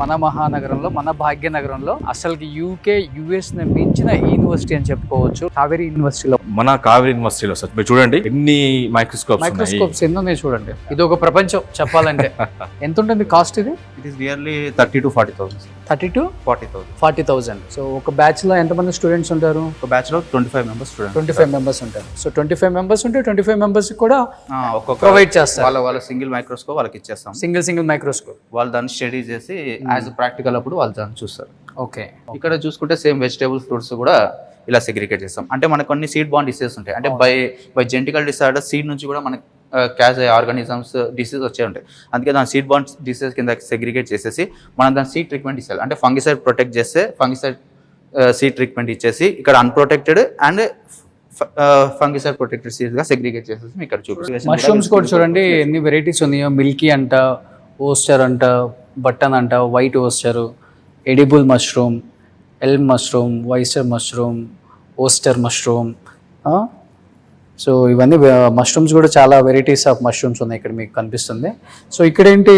మన మహానగరంలో, మన భాగ్యనగరంలో అసలుకి యూకే యుఎస్ ని మించిన యూనివర్సిటీ అని చెప్పుకోవచ్చు. కావేరీ యూనివర్సిటీలో, మన కావేరీ యూనివర్సిటీలో సార్ మీరు చూడండి ఎన్ని మైక్రోస్కోప్స్ ఎన్నో ఉన్నాయి చూడండి. ఇది ఒక ప్రపంచం చెప్పాలంటే. ఎంత ఉంటుంది కాస్ట్ ఇది? It is nearly 30 to 40,000. 30 to 40,000. 40,000. So ఒక బ్యాచ్ లో ఎంతమంది స్టూడెంట్స్ ఉంటారు? ఒక బ్యాచ్ లో 25 మెంబర్స్ స్టూడెంట్స్. 25 మెంబర్స్ ఉంటారు. సో 25 మెంబర్స్ ఉంటే 25 మెంబర్స్ కూడా ఒక్కొక్క ప్రొవైడ్ చేస్తారు. వాళ్ళ సింగిల్ మైక్రోస్కోప్ వాళ్ళకి ఇచ్చేస్తాం. సింగిల్ మైక్రోస్కోప్ వాళ్ళు దాన్ని స్టడీ చేసి యాజ్ ప్రాక్టికల్ అప్పుడు వాళ్ళు దాన్ని చూస్తారు. ఓకే. ఇక్కడ చూసుకుంటే సేమ్ వెజిటేబుల్ ఫ్రూట్స్ కూడా ఇలా సెగ్రిగేట్ చేస్తాం. అంటే మనకు కొన్ని సీడ్ బాండ్ డిసీజెస్ ఉంటాయి. అంటే బై జెనెటికల్ డిసార్డర్ సీడ్ నుంచి కూడా మనకి క్యాజ్ ఆర్గానిజమ్స్ డిసీజ్ వచ్చే ఉంటాయి. అందుకే దాని సీడ్ బాండ్ డిసీజ్ కింద సెగ్రిగేట్ చేసేసి మనం దాని సీడ్ ట్రీట్మెంట్ ఇచ్చేయాలి. అంటే ఫంగిసైడ్ ప్రొటెక్ట్ చేస్తే ఫంగిసైడ్ సీడ్ ట్రీట్మెంట్ ఇచ్చేసి ఇక్కడ unprotected and fungicide protected seeds గా సెగ్రిగేట్ చేసేసి ఇక్కడ చూపిస్తాం. మష్రూమ్స్ కూడా చూడండి ఎన్ని వెరైటీస్ ఉన్నాయో. మిల్కీ అంట, ఓస్టర్ అంట, బటన్ అంట, white oyster, edible mushroom, elm mushroom, వైస్టర్ మష్రూమ్, ఓస్టర్ మష్రూమ్. సో ఇవన్నీ మష్రూమ్స్ కూడా చాలా వెరైటీస్ ఆఫ్ మష్రూమ్స్ ఉన్నాయి ఇక్కడ మీకు కనిపిస్తుంది. సో ఇక్కడ ఏంటి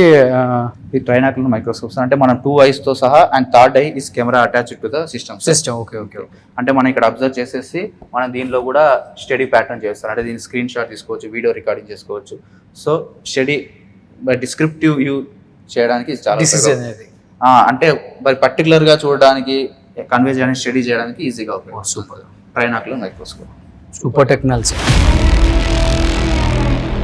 ఈ ట్రైనాక్యులర్ మైక్రోస్కోప్స్ అంటే మనం 2 eyes తో సహా and third I is camera attached to the system. Okay. అంటే మనం ఇక్కడ అబ్జర్వ్ చేసేసి మనం దీనిలో కూడా స్టడీ ప్యాటర్న్ చేస్తారు. అంటే దీని స్క్రీన్ షాట్ తీసుకోవచ్చు, వీడియో రికార్డింగ్ చేసుకోవచ్చు. సో స్టడీ డిస్క్రిప్టివ్ వ్యూ చేయడానికి చాలా అంటే మరి పర్టికులర్ గా చూడడానికి, కన్వే చేయడానికి, స్టడీ చేయడానికి ఈజీగా అవుతుంది. Super. Trinocular microscope super technology.